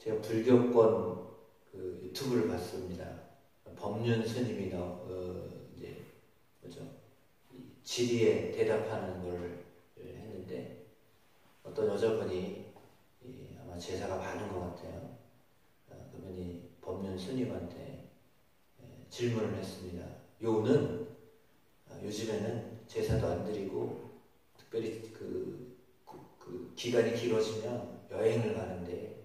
제가 불교권 그 유튜브를 봤습니다. 법륜 스님이 이제 뭐죠? 질의에 대답하는 걸 했는데 어떤 여자분이 아마 제사가 많은 것 같아요. 그분이 법륜 스님한테 질문을 했습니다. 요는 요즘에는 제사도 안 드리고 특별히 그 기간이 길어지면 여행을 가는데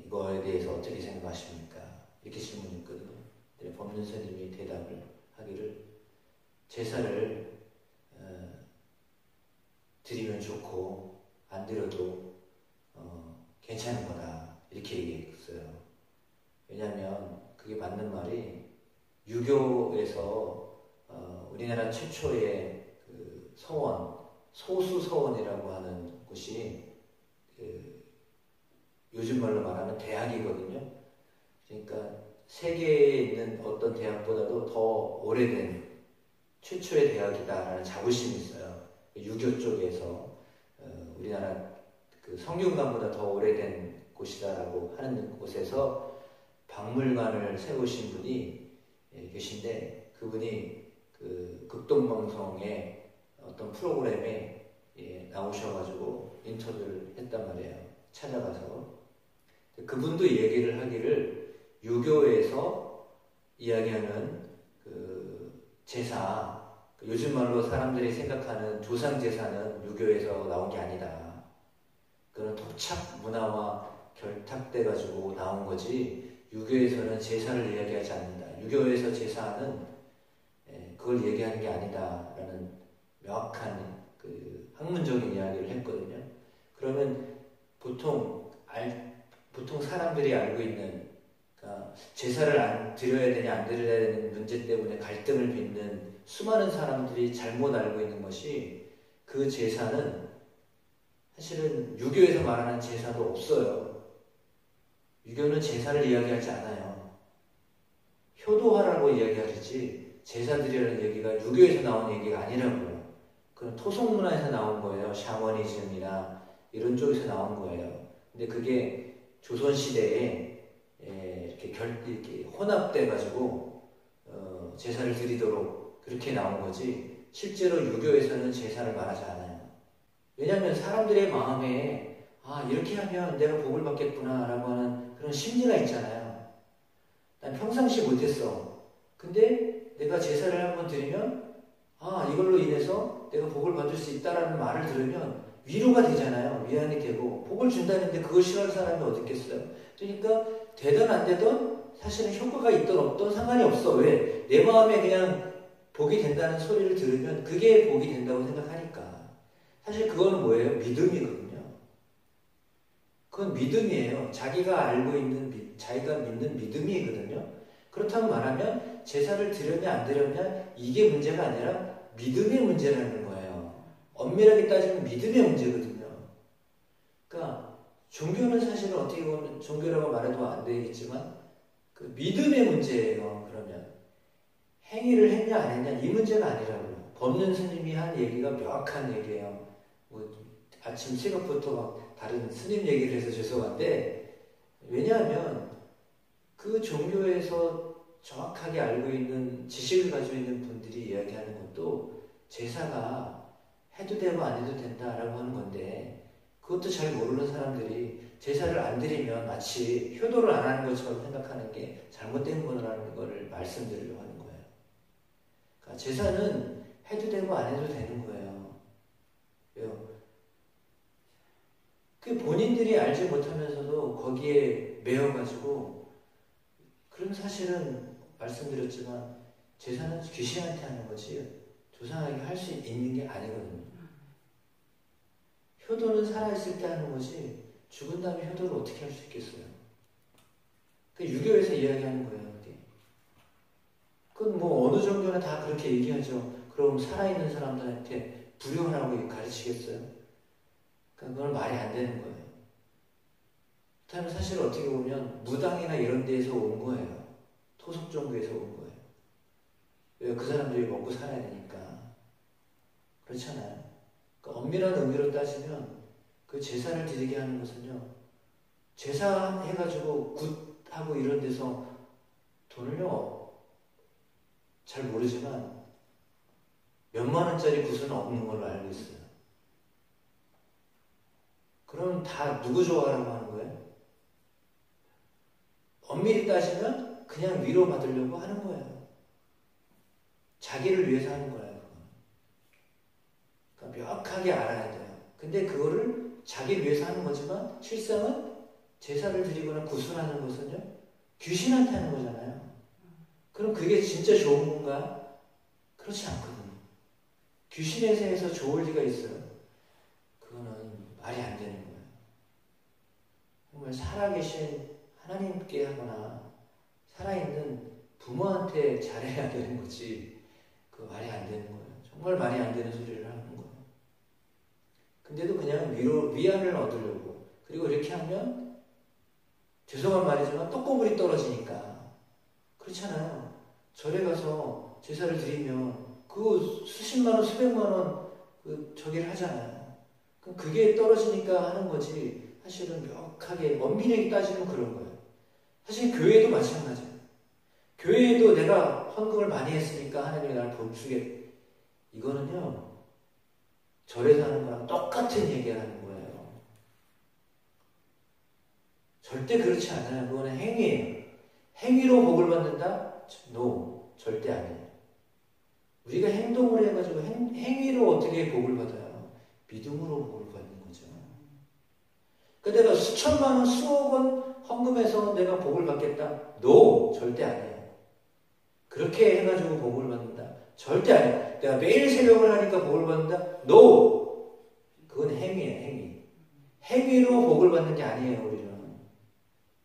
이거에 대해서 어떻게 생각하십니까? 이렇게 질문했거든요. 법륜 스님이 대답을 하기를 제사를 드리면 좋고 안 드려도 괜찮은 거다 이렇게 얘기했어요. 왜냐하면 그게 맞는 말이 유교에서 우리나라 최초의 그 서원, 소수서원이라고 하는 곳이 요즘 말로 말하면 대학이거든요. 그러니까 세계에 있는 어떤 대학보다도 더 오래된 최초의 대학이다라는 자부심이 있어요. 유교 쪽에서 우리나라 그 성균관보다 더 오래된 곳이다라고 하는 곳에서 박물관을 세우신 분이 계신데 그분이 그 극동방송의 어떤 프로그램에 나오셔가지고 인터뷰를 했단 말이에요. 찾아가서 그분도 얘기를 하기를 유교에서 이야기하는 그 제사, 요즘 말로 사람들이 생각하는 조상 제사는 유교에서 나온 게 아니다. 그런 토착 문화와 결탁돼 가지고 나온 거지 유교에서는 제사를 이야기하지 않는다. 유교에서 제사는 그걸 얘기하는 게 아니다라는 명확한 그 학문적인 이야기를 했거든요. 그러면 보통 사람들이 알고 있는 그러니까 제사를 안 드려야 되냐 안 드려야 되는 문제 때문에 갈등을 빚는 수많은 사람들이 잘못 알고 있는 것이 그 제사는 사실은 유교에서 말하는 제사도 없어요. 유교는 제사를 이야기하지 않아요. 효도하라고 이야기하지 제사 드리라는 얘기가 유교에서 나온 얘기가 아니라고요. 그건 토속 문화에서 나온 거예요. 샤머니즘이나 이런 쪽에서 나온 거예요. 근데 그게 조선시대에 이렇게 혼합돼 가지고 제사를 드리도록 그렇게 나온 거지 실제로 유교에서는 제사를 말하지 않아요. 왜냐하면 사람들의 마음에 이렇게 하면 내가 복을 받겠구나 라고 하는 그런 심리가 있잖아요. 난 평상시 못했어. 근데 내가 제사를 한번 드리면 이걸로 인해서 내가 복을 받을 수 있다라는 말을 들으면 위로가 되잖아요. 위안이 되고 복을 준다는데 그걸 싫어하는 사람이 어디 있겠어요. 그러니까 되든 안 되든 사실은 효과가 있든 없든 상관이 없어. 왜? 내 마음에 그냥 복이 된다는 소리를 들으면 그게 복이 된다고 생각하니까. 사실 그거는 뭐예요? 믿음이거든요. 그건 믿음이에요. 자기가 알고 있는 자기가 믿는 믿음이거든요. 그렇다고 말하면 제사를 드렸냐 안 드렸냐 이게 문제가 아니라 믿음의 문제라는 거예요. 엄밀하게 따지면 믿음의 문제거든요. 그러니까 종교는 사실은 어떻게 보면 종교라고 말해도 안 되겠지만 그 믿음의 문제예요. 그러면 행위를 했냐 안 했냐 이 문제가 아니라고요. 법륜 스님이 한 얘기가 명확한 얘기예요. 아침 새벽부터 막 다른 스님 얘기를 해서 죄송한데 왜냐하면 그 종교에서 정확하게 알고 있는 지식을 가지고 있는 분들이 이야기하는 것도 제사가 해도 되고 안 해도 된다라고 하는 건데 그것도 잘 모르는 사람들이 제사를 안 드리면 마치 효도를 안 하는 것처럼 생각하는 게 잘못된 거라는 걸 말씀드리려고 하는 거예요. 그러니까 제사는 해도 되고 안 해도 되는 거예요. 왜요? 그 본인들이 알지 못하면서도 거기에 매여가지고 그런 사실은 말씀드렸지만 제사는 귀신한테 하는 거지 조상에게 할 수 있는 게 아니거든요. 효도는 살아있을 때 하는 거지 죽은 다음에 효도를 어떻게 할 수 있겠어요? 그 유교에서 이야기하는 거예요. 그게. 그건 뭐 어느 종교나 다 그렇게 얘기하죠. 그럼 살아있는 사람들한테 불효하라고 가르치겠어요? 그건 말이 안 되는 거예요. 그렇다면 사실 어떻게 보면 무당이나 이런 데에서 온 거예요. 토속 종교에서 온 거예요. 왜? 그 사람들이 먹고 살아야 되니까. 그렇잖아요. 그러니까 엄밀한 의미로 따지면 그 제사를 드리게 하는 것은요. 제사 해가지고 굿하고 이런 데서 돈을요, 잘 모르지만 몇만 원짜리 굿은 없는 걸로 알고 있어요. 그럼 다 누구 좋아하라고 하는 거예요? 엄밀히 따지면 그냥 위로받으려고 하는 거예요. 자기를 위해서 하는 거예요. 그러니까 명확하게 알아야 돼요. 근데 그거를 자기를 위해서 하는 거지만 실상은 제사를 드리거나 구슬하는 것은요, 귀신한테 하는 거잖아요. 그럼 그게 진짜 좋은 건가? 그렇지 않거든요. 귀신의 세에서 좋을 리가 있어요. 그거는 말이 안 되는 거예요. 정말 살아계신 하나님께 하거나 살아있는 부모한테 잘해야 되는 거지, 그 말이 안 되는 거예요. 정말 말이 안 되는 소리를 하는 거예요. 근데도 그냥 위안을 얻으려고. 그리고 이렇게 하면 죄송한 말이지만 떡고물이 떨어지니까. 그렇잖아요. 절에 가서 제사를 드리면 그 수십만 원, 수백만 원 저기를 하잖아요. 그게 떨어지니까 하는 거지. 사실은 명확하게 엄밀하게 따지면 그런 거예요. 사실 교회도 마찬가지예요. 교회에도 내가 헌금을 많이 했으니까 하나님이 나를 복주게. 이거는요, 절에서 하는 거랑 똑같은 얘기를 하는 거예요. 절대 그렇지 않아요. 그거는 행위예요. 행위로 복을 받는다? No, 절대 아니에요. 우리가 행동을 해가지고 행위로 어떻게 복을 받아요? 믿음으로 복을 받는 거죠. 그러니까 내가 수천만 원, 수억 원 헌금해서 내가 복을 받겠다? No, 절대 아니에요. 그렇게 해가지고 복을 받는다? 절대 아니에요. 내가 매일 새벽을 하니까 복을 받는다? No! 그건 행위예요, 행위. 행위로 복을 받는 게 아니에요, 우리는.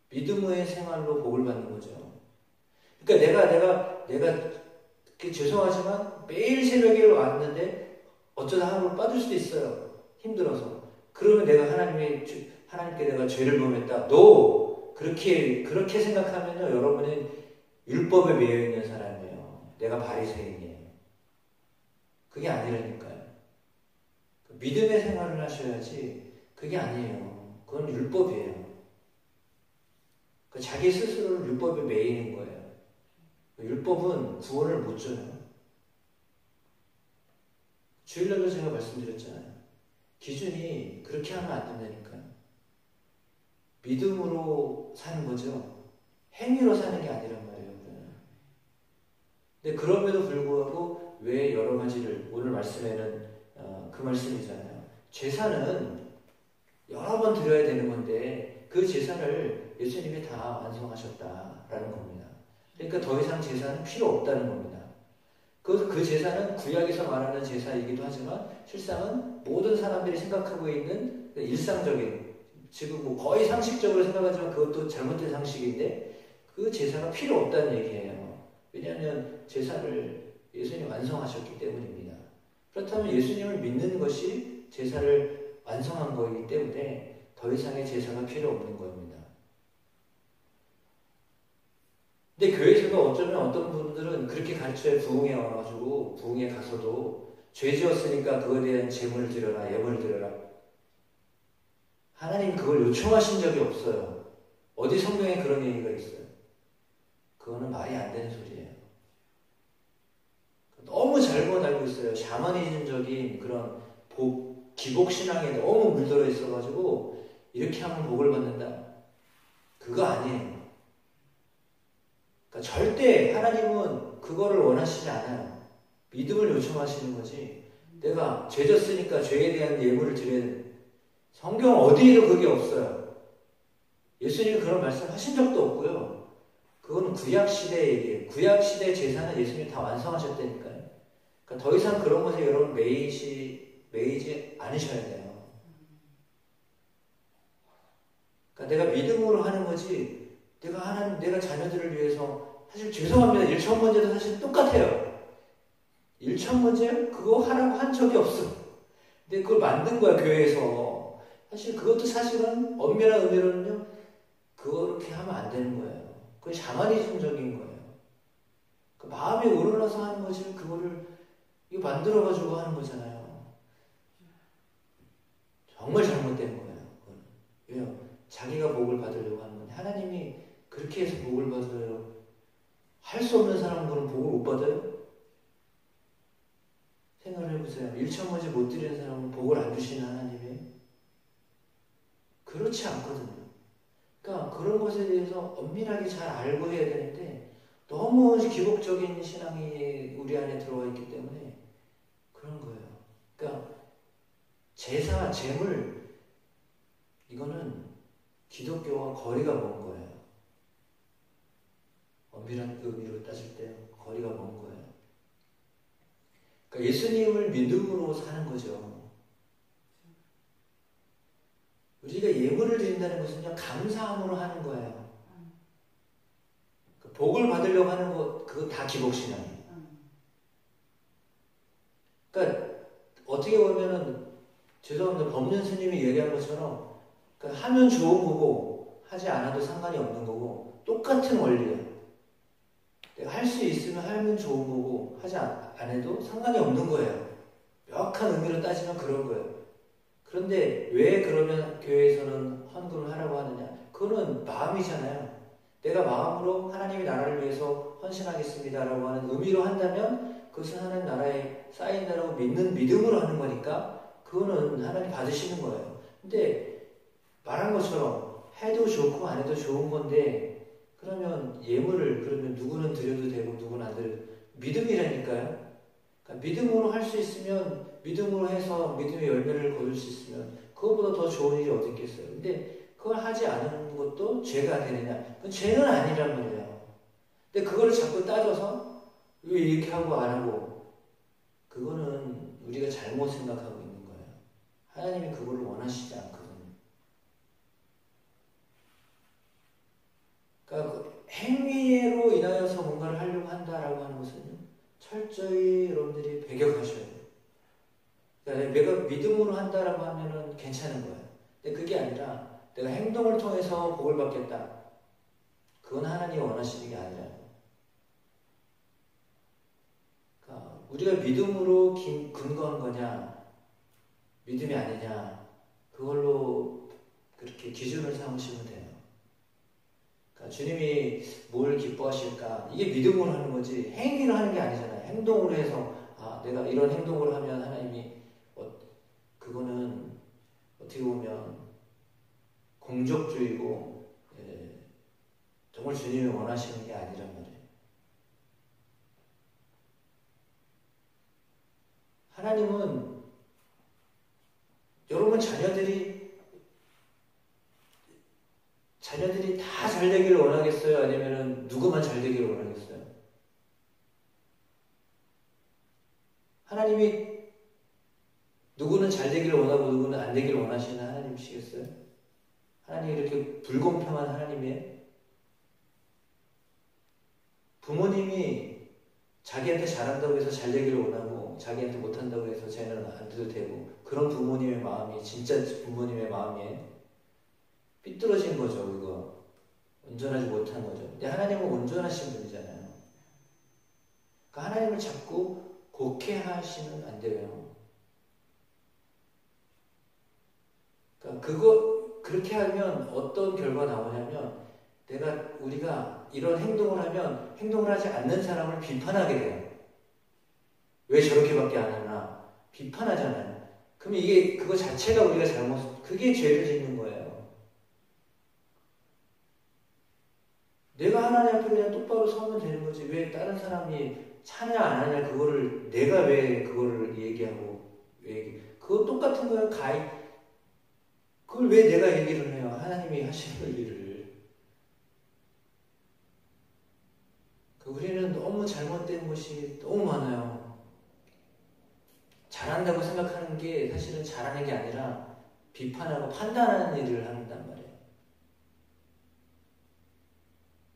믿음의 생활로 복을 받는 거죠. 그러니까 내가 죄송하지만 매일 새벽에 왔는데 어쩌다 하루 빠질 수도 있어요. 힘들어서. 그러면 내가 하나님께 내가 죄를 범했다. No! 그렇게 생각하면요, 여러분은 율법에 매여 있는 사람이에요. 내가 바리새인이에요. 그게 아니라니까요. 믿음의 생활을 하셔야지. 그게 아니에요. 그건 율법이에요. 자기 스스로를 율법에 매이는 거예요. 율법은 구원을 못 줘요. 주일날도 제가 말씀드렸잖아요. 기준이 그렇게 하면 안 된다니까요. 믿음으로 사는 거죠. 행위로 사는 게 아니란 말이에요. 근데 그럼에도 불구하고 왜 여러 가지를, 오늘 말씀에는 그 말씀이잖아요. 제사는 여러 번 드려야 되는 건데 그 제사를 예수님이 다 완성하셨다라는 겁니다. 그러니까 더 이상 제사는 필요 없다는 겁니다. 그 제사는 구약에서 말하는 제사이기도 하지만 실상은 모든 사람들이 생각하고 있는 일상적인, 지금 뭐 거의 상식적으로 생각하지만 그것도 잘못된 상식인데 그 제사가 필요 없다는 얘기예요. 왜냐하면 제사를 예수님이 완성하셨기 때문입니다. 그렇다면 예수님을 믿는 것이 제사를 완성한 거이기 때문에 더 이상의 제사가 필요 없는 겁니다. 근데 교회에서도 어쩌면 어떤 분들은 그렇게 가르쳐요. 부흥회 와가지고 부흥회 가서도 죄 지었으니까 그거에 대한 제물을 드려라, 예물을 드려라. 하나님 그걸 요청하신 적이 없어요. 어디 성경에 그런 얘기가 있어요? 그거는 말이 안 되는 소리예요. 너무 잘못 알고 있어요. 샤머니즘적인 그런 기복신앙에 너무 물들어 있어가지고 이렇게 하면 복을 받는다. 그거 아니에요. 그러니까 절대 하나님은 그거를 원하시지 않아요. 믿음을 요청하시는 거지. 내가 죄졌으니까 죄에 대한 예물을 드려야 돼. 성경 어디에도 그게 없어요. 예수님이 그런 말씀 하신 적도 없고요. 그거는 구약시대의 얘기예요. 구약시대 제사는 예수님이 다 완성하셨다니까요. 그러니까 더 이상 그런 것에 여러분 매이지 않으셔야 돼요. 그러니까 내가 믿음으로 하는 거지, 내가 자녀들을 위해서, 사실 죄송합니다. 일천번제도 사실 똑같아요. 일천번제 그거 하라고 한 적이 없어. 근데 그걸 만든 거야, 교회에서. 사실 그것도 사실은 엄밀한 의미로는요, 그렇게 하면 안 되는 거예요. 그건 샤머니즘적인 거예요. 그 마음이 우러나서 하는 거지, 그거를 이거 만들어가지고 하는 거잖아요. 정말 잘못된 거예요. 그건. 왜요? 자기가 복을 어떻게 해서 복을 받아요? 할 수 없는 사람은 그럼 복을 못 받아요? 생각을 해보세요. 일천문제 못 드리는 사람은 복을 안 주시는 하나님이? 그렇지 않거든요. 그러니까 그런 것에 대해서 엄밀하게 잘 알고 해야 되는데 너무 기복적인 신앙이 우리 안에 들어와 있기 때문에 그런 거예요. 그러니까 제사, 제물 이거는 기독교와 거리가 먼 거예요. 엄밀한 의미로 따질 때 거리가 먼 거예요. 그러니까 예수님을 믿음으로 사는 거죠. 우리가 예물을 드린다는 것은요, 감사함으로 하는 거예요. 복을 받으려고 하는 것, 그거 다 기복신앙이에요. 그러니까 어떻게 보면은 죄송합니다. 법륜 스님이 얘기한 것처럼 그러니까 하면 좋은 거고 하지 않아도 상관이 없는 거고 똑같은 원리예요. 내가 할 수 있으면 하면 좋은 거고 하지 안 해도 상관이 없는 거예요. 명확한 의미로 따지면 그런 거예요. 그런데 왜 그러면 교회에서는 헌금을 하라고 하느냐? 그거는 마음이잖아요. 내가 마음으로 하나님의 나라를 위해서 헌신하겠습니다라고 하는 의미로 한다면 그것은 하나님 나라에 쌓인다라고 믿는 믿음으로 하는 거니까 그거는 하나님 받으시는 거예요. 근데 말한 것처럼 해도 좋고 안 해도 좋은 건데 그러면 예물을 그러면 누구는 드려도 되고 누구는 안 드려도 믿음이라니까요. 그러니까 믿음으로 할 수 있으면 믿음으로 해서 믿음의 열매를 거둘 수 있으면 그것보다 더 좋은 일이 어디 있겠어요. 근데 그걸 하지 않은 것도 죄가 되느냐? 그건 죄는 아니란 말이에요. 근데 그걸 자꾸 따져서 왜 이렇게 하고 안 하고 그거는 우리가 잘못 생각하고 있는 거예요. 하나님이 그걸 원하시지 않거든요. 그러니까 그 행위로 인하여서 뭔가를 하려고 한다라고 하는 것은요. 철저히 여러분들이 배격하셔야 돼요. 그러니까 내가 믿음으로 한다라고 하면은 괜찮은 거예요. 근데 그게 아니라 내가 행동을 통해서 복을 받겠다. 그건 하나님이 원하시는 게 아니라요. 그러니까 우리가 믿음으로 근거한 거냐, 믿음이 아니냐, 그걸로 그렇게 기준을 삼으시면 돼요. 그러니까 주님이 뭘 기뻐하실까? 이게 믿음으로 하는 거지 행위로 하는 게 아니잖아요. 행동으로 해서 내가 이런 행동을 하면 하나님이 그거는 어떻게 보면 공적주의고 정말 주님이 원하시는 게 아니란 말이에요. 하나님은 여러분 자녀들이 다 잘 되기를 원하겠어요? 아니면 누구만 잘 되기를 원하겠어요? 하나님이 누구는 잘 되기를 원하고 누구는 안 되기를 원하시는 하나님이시겠어요? 하나님이 이렇게 불공평한 하나님이에요? 부모님이 자기한테 잘한다고 해서 잘 되기를 원하고 자기한테 못한다고 해서 쟤는 안 돼도 되고 그런 부모님의 마음이 진짜 부모님의 마음이에요? 삐뚤어진 거죠. 이거 온전하지 못한 거죠. 근데 하나님은 온전하신 분이잖아요. 그러니까 하나님을 자꾸 곡해하시면 안 돼요. 그러니까 그렇게 하면 어떤 결과 나오냐면 우리가 이런 행동을 하면 행동을 하지 않는 사람을 비판하게 돼요. 왜 저렇게밖에 안 하나? 비판하잖아요. 그럼 그거 자체가 우리가 그게 죄를 짓는 거예요. 내가 하나님 앞에 그냥 똑바로 서면 되는 거지. 왜 다른 사람이 차냐 안 하냐 그거를 내가 왜 그거를 얘기하고 그거 똑같은 거예요. 그걸 왜 내가 얘기를 해요? 하나님이 하시는 일을. 우리는 너무 잘못된 것이 너무 많아요. 잘한다고 생각하는 게 사실은 잘하는 게 아니라 비판하고 판단하는 일을 한단 말이에요.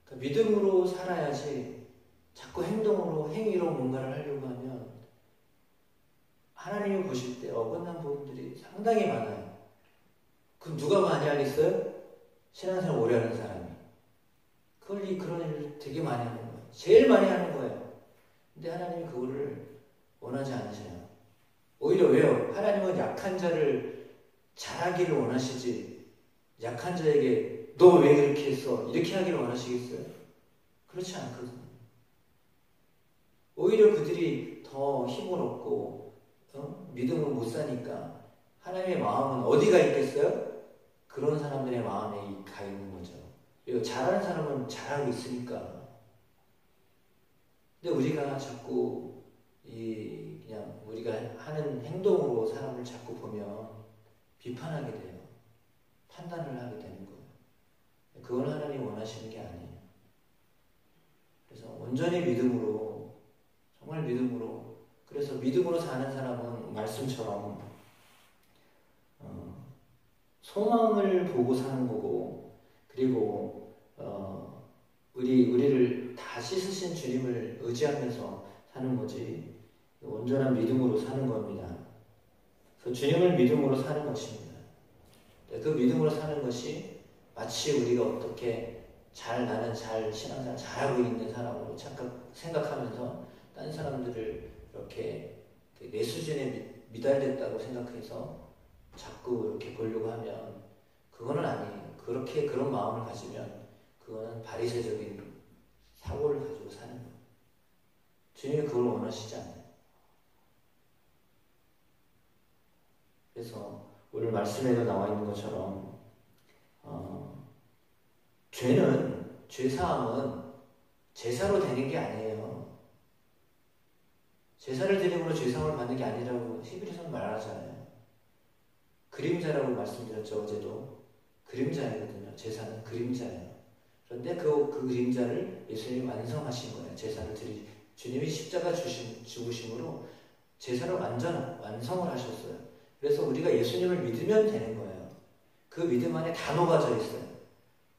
그러니까 믿음으로 살아야지 자꾸 행위로 뭔가를 하려고 하면 하나님이 보실 때 어긋난 부분들이 상당히 많아요. 그럼 누가 많이 하겠어요? 신앙생활 오래 하는 사람이. 그런 일을 되게 많이 하는 거예요. 제일 많이 하는 거예요. 근데 하나님이 그거를 원하지 않으셔요. 오히려 왜요? 하나님은 약한 자를 잘하기를 원하시지 약한 자에게 너 왜 그렇게 했어? 이렇게 하기를 원하시겠어요? 그렇지 않거든요. 오히려 그들이 더 힘을 얻고 믿음을 못 사니까 하나님의 마음은 어디가 있겠어요? 그런 사람들의 마음에 가 있는 거죠. 그리고 잘하는 사람은 잘하고 있으니까. 근데 우리가 자꾸 그냥 우리가 하는 행동으로 사람을 자꾸 보면 비판하게 돼요. 판단을 하게 되는 거예요. 그건 하나님이 원하시는 게 아니에요. 그래서 온전히 믿음으로, 정말 믿음으로, 그래서 믿음으로 사는 사람은 말씀처럼 소망을 보고 사는 거고, 그리고 우리를 다 씻으신 주님을 의지하면서 사는 거지, 온전한 믿음으로 사는 겁니다. 그래서 주님을 믿음으로 사는 것입니다. 그 믿음으로 사는 것이 마치 우리가 어떻게 나는 신앙생활 잘하고 있는 사람으로 생각하면서 다른 사람들을 이렇게 내 수준에 미달됐다고 생각해서 자꾸 이렇게 보려고 하면 그거는 아니에요. 그런 마음을 가지면 그거는 바리새적인 사고를 가지고 사는 거예요. 주님이 그걸 원하시지 않아요. 그래서 오늘 말씀에도 나와 있는 것처럼 죄사함은 제사로 되는 게 아니에요. 제사를 드림으로 죄사함을 받는 게 아니라고 히브리서는 말하잖아요. 그림자라고 말씀드렸죠. 어제도. 그림자이거든요. 제사는 그림자예요. 그런데 그 그림자를 예수님이 완성하신 거예요. 제사를 주님이 십자가 죽으심으로 제사를 완성을 하셨어요. 그래서 우리가 예수님을 믿으면 되는 거예요. 그 믿음 안에 다 녹아져 있어요.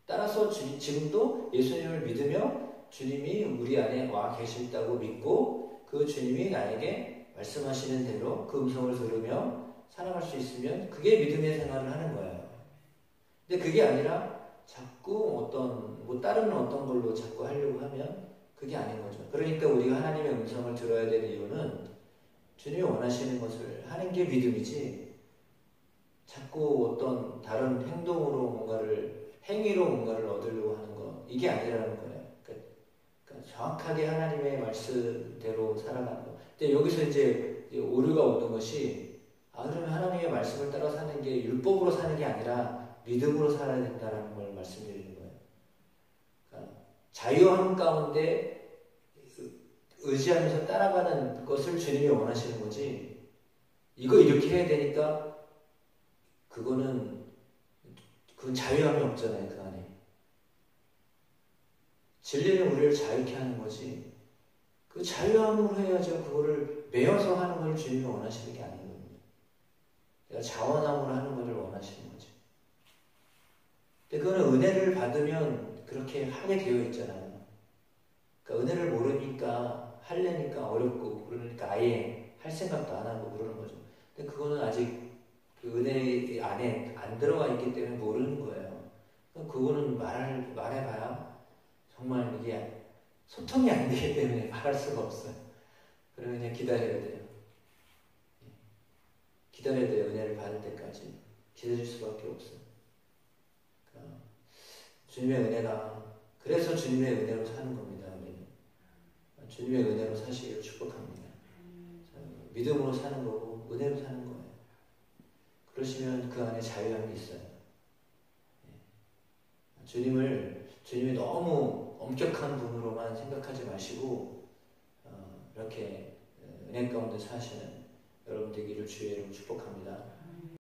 따라서 지금도 예수님을 믿으며 주님이 우리 안에 와 계신다고 믿고 그 주님이 나에게 말씀하시는 대로 그 음성을 들으며 살아갈 수 있으면 그게 믿음의 생활을 하는 거예요. 근데 그게 아니라 자꾸 다른 어떤 걸로 자꾸 하려고 하면 그게 아닌 거죠. 그러니까 우리가 하나님의 음성을 들어야 되는 이유는 주님이 원하시는 것을 하는 게 믿음이지, 자꾸 어떤 다른 행위로 뭔가를 얻으려고 하는 것, 이게 아니라는 거예요. 그러니까 정확하게 하나님의 말씀대로 살아가는 거. 근데 여기서 이제 오류가 오는 것이, 그러면 하나님의 말씀을 따라 사는 게 율법으로 사는 게 아니라 믿음으로 살아야 된다는 걸 말씀드리는 거예요. 그러니까 자유함 가운데 의지하면서 따라가는 것을 주님이 원하시는 거지, 이거 이렇게 해야 되니까 그건 자유함이 없잖아요. 그 안에 진리는 우리를 자유케 하는 거지, 그 자유함으로 해야죠. 그거를 매여서 하는 걸 주님이 원하시는 게 아니거든요. 내가 자원함으로 하는 것을 원하시는 거지. 근데 그거는 은혜를 받으면 그렇게 하게 되어 있잖아요. 그러니까 은혜를 모르니까 하려니까 어렵고, 그러니까 아예 할 생각도 안 하고 그러는 거죠. 근데 그거는 아직 그 은혜 안에 안 들어가 있기 때문에 모르는 거예요. 그거는 말해봐야 정말 이게 소통이 안 되기 때문에 말할 수가 없어요. 그러면 그냥 기다려야 돼요. 기다려야 돼요. 은혜를 받을 때까지 기다릴 수밖에 없어요. 그러니까 주님의 은혜가, 그래서 주님의 은혜로 사는 겁니다. 우리는 주님의 은혜로 사시기를 축복합니다. 믿음으로 사는 거고 은혜로 사는 거예요. 그러시면 그 안에 자유함이 있어요. 주님이 너무 엄격한 분으로만 생각하지 마시고 이렇게 은혜 가운데 사시는 여러분 되기를 주의 이름으로 축복합니다.